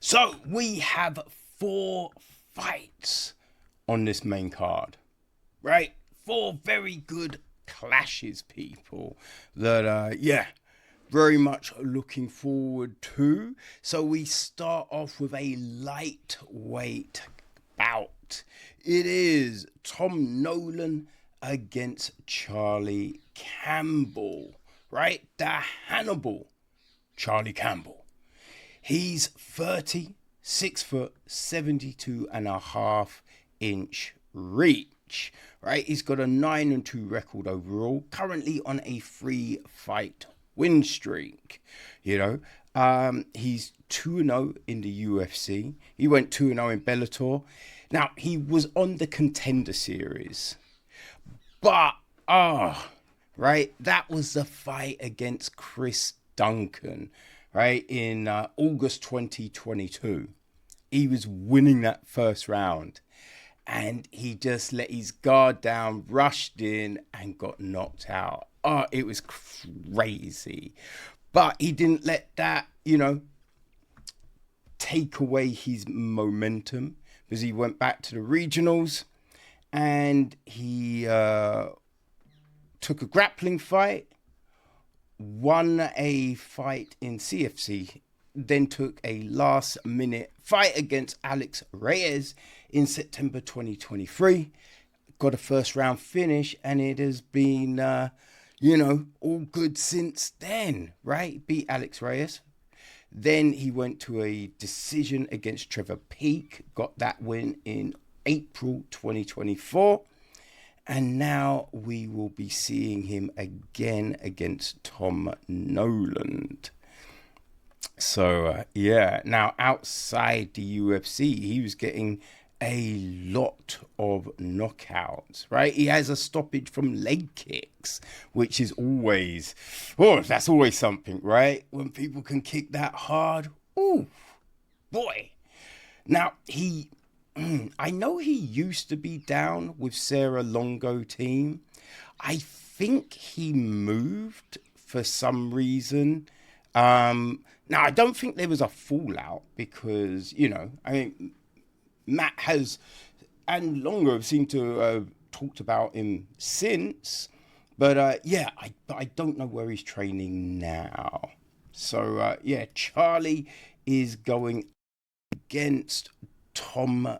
So we have 4 fights on this main card, right? 4 very good clashes, people, that, very much looking forward to. So we start off with a lightweight bout. It is Tom Nolan against Charlie Campbell, right? The Hannibal Charlie Campbell. He's 30, 6 foot, 72.5-inch reach, right? He's got a 9-2 record overall, currently on a 3-fight win streak. He's 2-0 in the UFC. He went 2-0 in Bellator. Now, he was on the Contender Series, but right, that was the fight against Chris Duncan, right, in August 2022. He was winning that first round, and he just let his guard down, rushed in, and got knocked out. It was crazy. But he didn't let that, take away his momentum, because he went back to the regionals, and he took a grappling fight, won a fight in CFC, then took a last-minute fight against Alex Reyes in September 2023, got a first-round finish, and it has been, all good since then, right? Beat Alex Reyes. Then he went to a decision against Trevor Peake, got that win in April 2024. And now we will be seeing him again against Tom Nolan. So, now outside the UFC, he was getting a lot of knockouts, right? He has a stoppage from leg kicks, which is always, that's always something, right? When people can kick that hard, boy. Now, I know he used to be down with Sarah Longo team. I think he moved for some reason. Now, I don't think there was a fallout because, Matt and Longo have seemed to have talked about him since. But, I don't know where he's training now. So, Charlie is going against Tom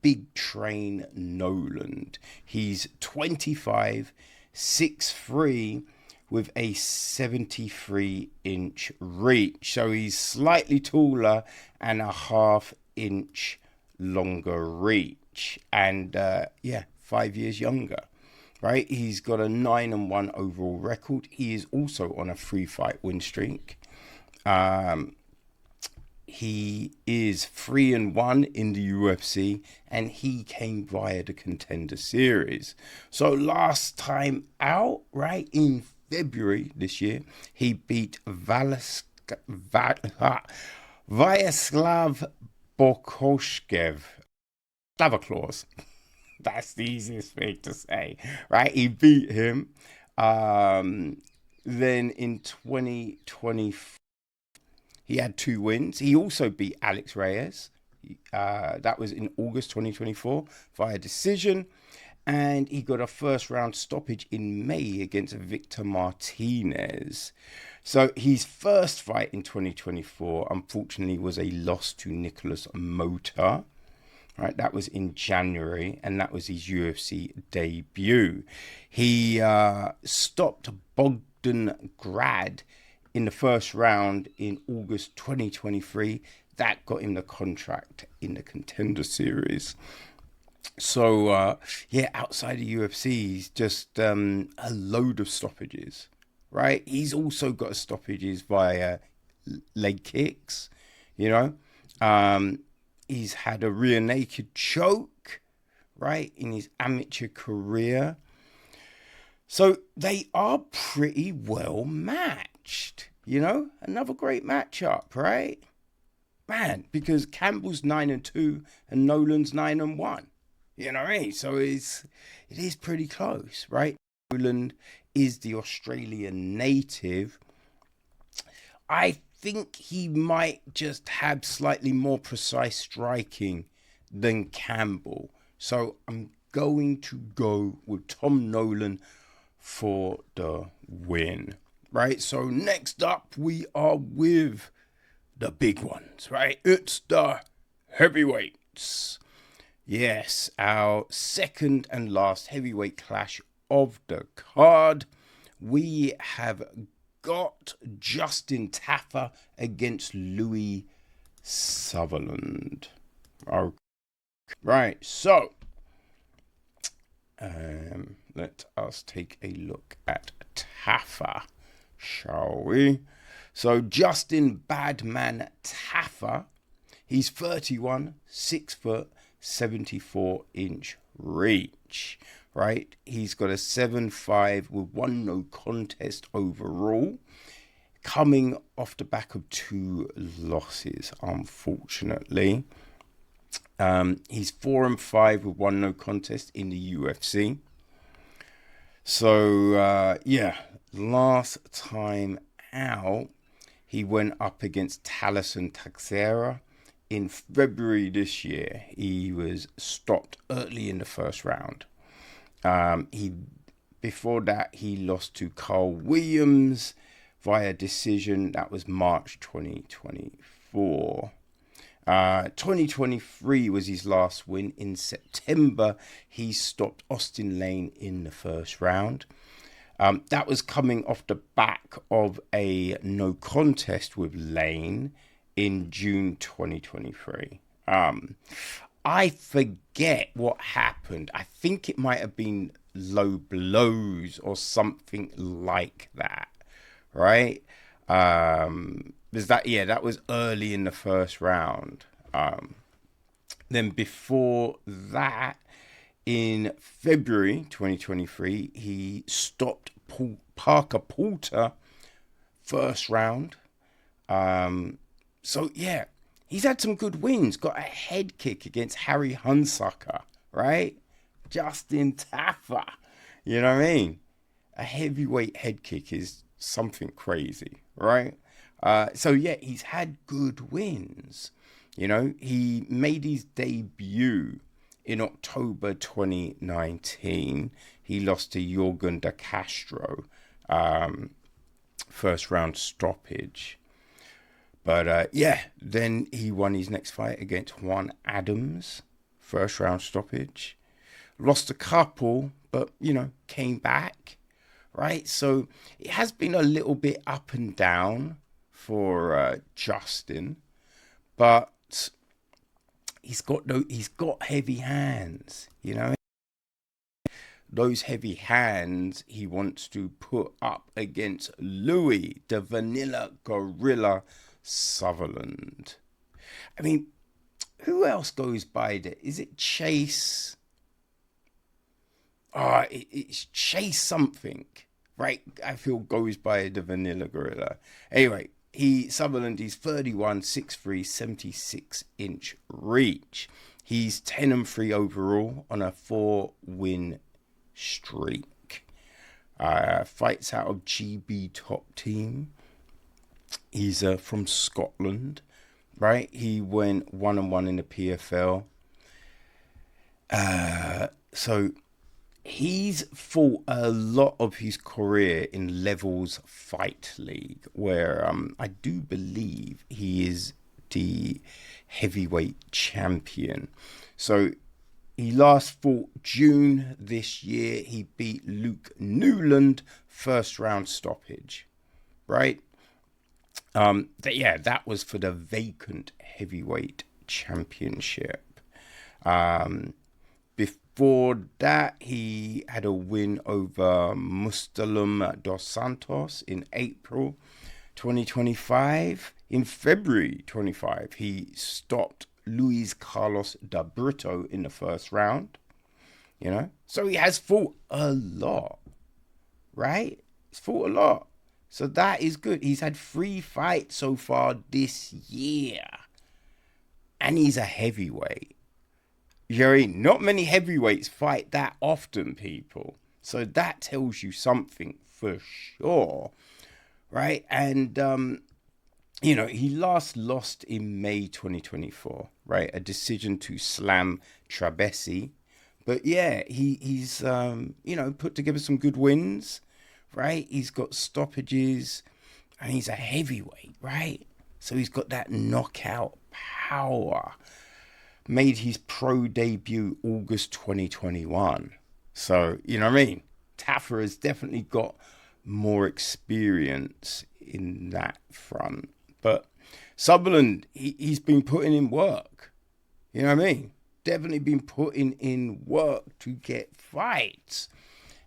Big Train Nolan. He's 25, 6'3", with a 73-inch reach. So he's slightly taller and a half-inch longer reach. And, 5 years younger, right? He's got a 9-1 overall record. He is also on a 3-fight win streak. He is 3-1 in the UFC, and he came via the Contender Series. So last time out, right, in February this year, he beat Vyacheslav Bokoshkev. Slavaclaus. That's the easiest thing to say, right? He beat him. Then in 2024, he had 2 wins. He also beat Alex Reyes. That was in August 2024 via decision. And he got a first-round stoppage in May against Victor Martinez. So his first fight in 2024, unfortunately, was a loss to Nicholas Mota. Right, that was in January, and that was his UFC debut. He stopped Bogdan Grad in the first round in August 2023. That got him the contract in the Contender Series. So, outside the UFC, he's just a load of stoppages, right? He's also got stoppages via leg kicks, He's had a rear naked choke, right, in his amateur career. So they are pretty well matched, Another great matchup, right? Man, because Campbell's 9-2 and Nolan's 9-1. You know what I mean? So it is pretty close, right? Nolan is the Australian native. I think he might just have slightly more precise striking than Campbell. So I'm going to go with Tom Nolan for the win. Right, so next up we are with the big ones, right? It's the heavyweights. Yes, our second and last heavyweight clash of the card. We have got Justin Tafa against Louie Sutherland. Okay. Right, so let us take a look at Tafa, shall we? So Justin Badman Tafa, he's 31, 6 foot, 74-inch reach, right? He's got a 7-5 with 1 no contest overall, coming off the back of 2 losses, unfortunately. He's 4-5 with 1 no contest in the UFC. So, last time out, he went up against Taliesin Teixeira in February this year. He was stopped early in the first round. Before that, he lost to Carl Williams via decision. That was March 2024. 2023 was his last win. In September, he stopped Austin Lane in the first round. That was coming off the back of a no contest with Lane in June 2023. I forget what happened. I think it might have been low blows or something like that, right? That was early in the first round. Then before that, in February 2023, he stopped Parker Porter first round. He's had some good wins. Got a head kick against Harry Hunsucker, right? Justin Tafa. You know what I mean? A heavyweight head kick is something crazy, right? He's had good wins. You know, he made his debut in October 2019. He lost to Jorgen de Castro, first round stoppage. But then he won his next fight against Juan Adams, first round stoppage. Lost a couple, but, came back, right? So it has been a little bit up and down for Justin, but he's got heavy hands, Those heavy hands he wants to put up against Louie, the Vanilla Gorilla Sutherland. I mean, who else goes by there? Is it Chase? It's Chase something, right? I feel goes by the Vanilla Gorilla. Anyway, Sutherland, he's 31, 6'3", 76-inch reach. He's 10-3 overall on a 4-win streak. Fights out of GB Top Team. He's from Scotland, right? He went 1-1 in the PFL. So he's fought a lot of his career in Levels Fight League, where I do believe he is the heavyweight champion. So he last fought June this year. He beat Luke Newland, first round stoppage, right? That was for the vacant heavyweight championship. Before that, he had a win over Mustalum dos Santos in April 2025. In February 25, he stopped Luis Carlos da Brito in the first round. So he has fought a lot, right? He's fought a lot. So that is good. He's had 3 fights so far this year. And he's a heavyweight. Not many heavyweights fight that often, people. So that tells you something for sure. Right? And he last lost in May 2024, right? A decision to slam Trabesi. But yeah, he's put together some good wins, right? He's got stoppages and he's a heavyweight, right? So he's got that knockout power. Made his pro debut August 2021. So, you know what I mean? Tafa has definitely got more experience in that front. But Sutherland, he's been putting in work. You know what I mean? Definitely been putting in work to get fights.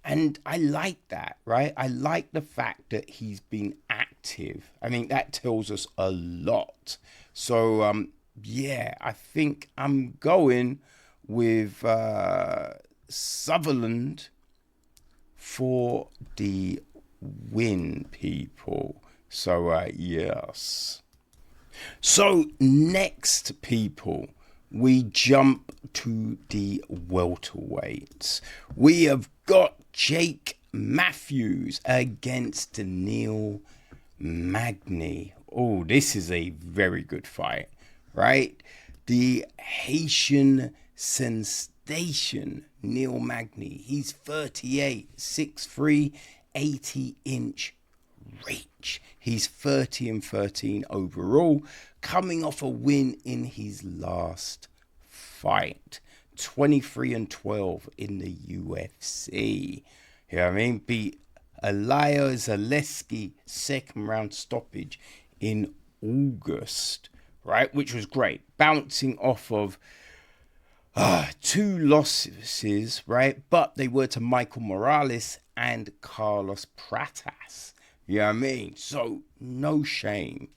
And I like that, right? I like the fact that he's been active. I mean, that tells us a lot. So, yeah, I think I'm going with Sutherland for the win, people. So, yes. So, next, people, we jump to the welterweights. We have got Jake Matthews against Neil Magny. Oh, this is a very good fight, right? The Haitian sensation, Neil Magny. He's 38, 6'3", 80-inch reach. He's 30-13 overall, coming off a win in his last fight. 23-12 in the UFC. You know what I mean? Beat Elia Zaleski second round stoppage in August, right? Which was great. Bouncing off of 2 losses, right? But they were to Michael Morales and Carlos Pratas. You know what I mean? So no shame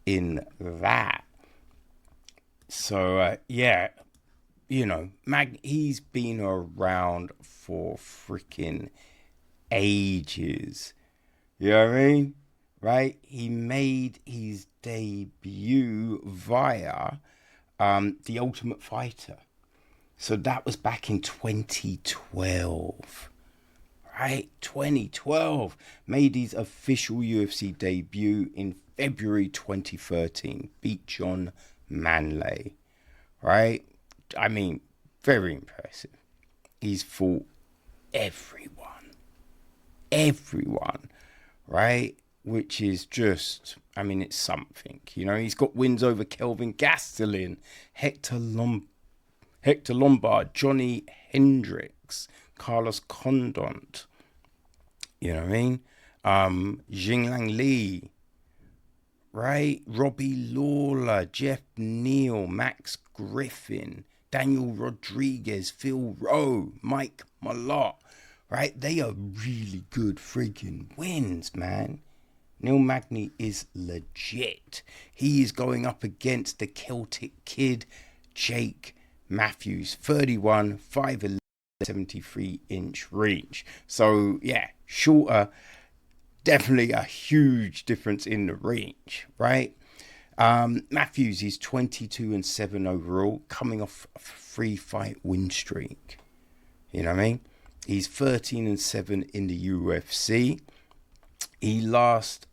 in that. So, yeah, he's been around for freaking ages. You know what I mean? Right? He made his debut via The Ultimate Fighter. So that was back in 2012. Right? 2012. Made his official UFC debut in February 2013. Beat John Manley, right? I mean, very impressive. He's fought everyone, right? Which is just, I mean, it's something. He's got wins over Kelvin Gastelum, Hector Lombard, Johnny Hendricks, Carlos Condon. You know what I mean? Jinglang Li, right? Robbie Lawler, Jeff Neal, Max Griffin, Daniel Rodriguez, Phil Rowe, Mike Malott, right? They are really good friggin' wins, man. Neil Magny is legit. He is going up against the Celtic Kid, Jake Matthews, 31, 5'11", 73-inch reach. So, yeah, shorter. Definitely a huge difference in the reach, right? Matthews is 22-7 overall, coming off a 3-fight win streak. You know what I mean? He's 13-7 in the UFC. He last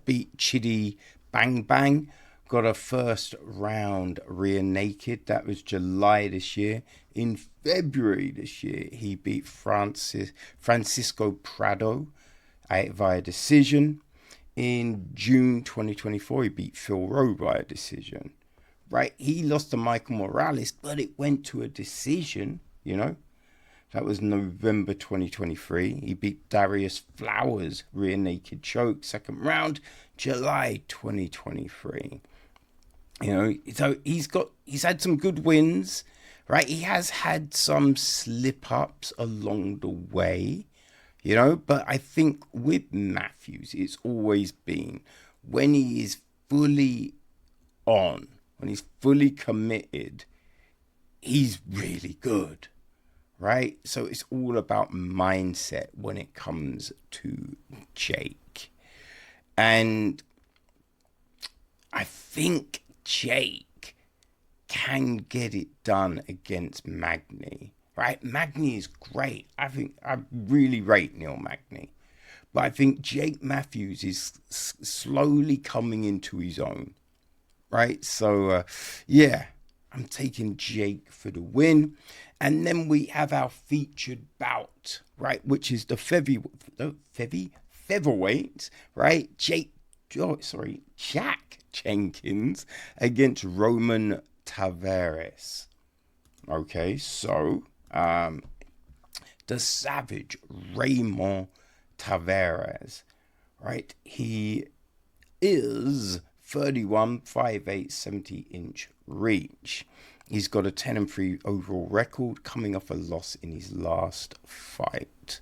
beat Chidi Bang Bang, got a first round rear naked. That was July this year. In February this year, he beat Francisco Prado via decision. In June 2024, he beat Phil Rowe via decision. Right? He lost to Michael Morales, but it went to a decision, That was November 2023. He beat Darius Flowers, rear naked choke, second round, July 2023. So he's had some good wins, right? He has had some slip ups along the way, but I think with Matthews, it's always been when he is fully on, when he's fully committed, he's really good. Right? So it's all about mindset when it comes to Jake. And I think Jake can get it done against Magny. Right? Magny is great. I really rate Neil Magny. But I think Jake Matthews is slowly coming into his own, right? So, yeah, I'm taking Jake for the win. And then we have our featured bout, right, which is the featherweight, right? Jack Jenkins against Roman Taveras. Okay, so the savage Ramon Taveras, right? He is 31, 5'8", 70-inch reach. He's got a 10-3 overall record, coming off a loss in his last fight,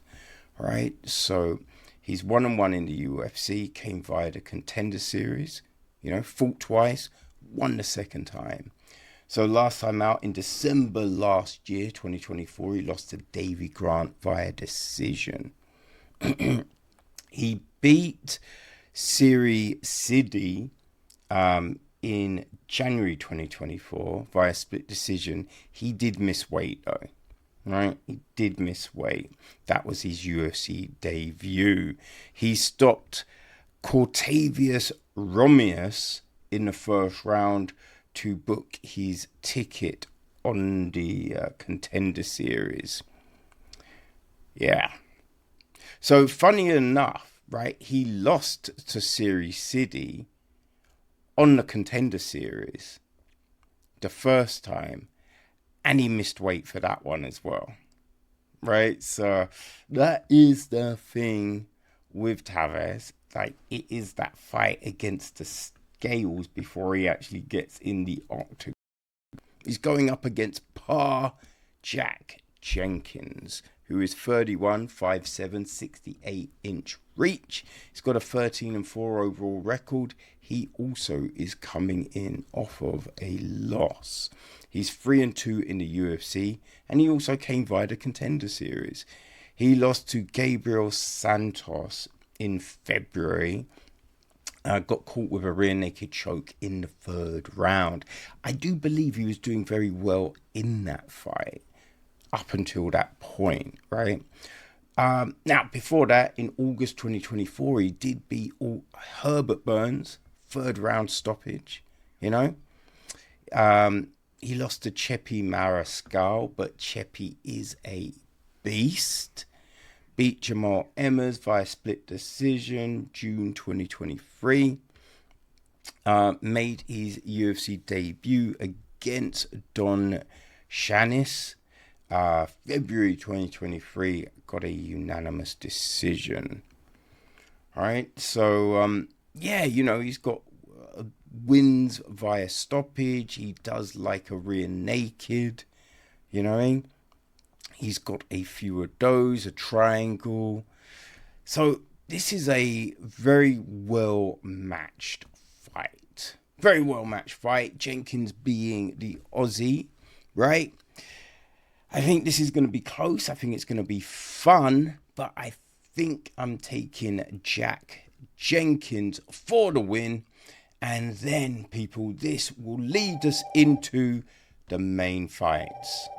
right? So he's 1-1 in the UFC, came via the Contender Series, fought twice, won the second time. So last time out in December last year, 2024, he lost to Davy Grant via decision. He beat Siri Sidi in January 2024 via split decision. He did miss weight though, right? He did miss weight. That was his UFC debut. He stopped Cortavius Romeus in the first round to book his ticket on the Contender Series. Yeah. So funny enough, right, he lost to Siri Sidi on the Contender Series the first time, and he missed weight for that one as well, right? So that is the thing with Taveras. Like, it is that fight against the scales before he actually gets in the octagon. He's going up against Jack Jenkins, who is 31, 5'7", 68-inch reach. He's got a 13-4 overall record. He also is coming in off of a loss. He's 3-2 in the UFC, and he also came via the Contender Series. He lost to Gabriel Santos in February. Got caught with a rear naked choke in the third round. I do believe he was doing very well in that fight up until that point, right? Now, before that, in August 2024, he did beat Herbert Burns, third round stoppage, He lost to Chepi Mariscal, but Chepi is a beast. Beat Jamal Emmers via split decision, June 2023. Made his UFC debut against Don Shanis. February 2023, got a unanimous decision. All right, so he's got wins via stoppage. He does like a rear naked, He's got a few of those, a triangle. So this is a very well matched fight. Very well matched fight. Jenkins being the Aussie, right? I think this is going to be close. I think it's going to be fun. But I think I'm taking Jack Jenkins for the win. And then, people, this will lead us into the main fights.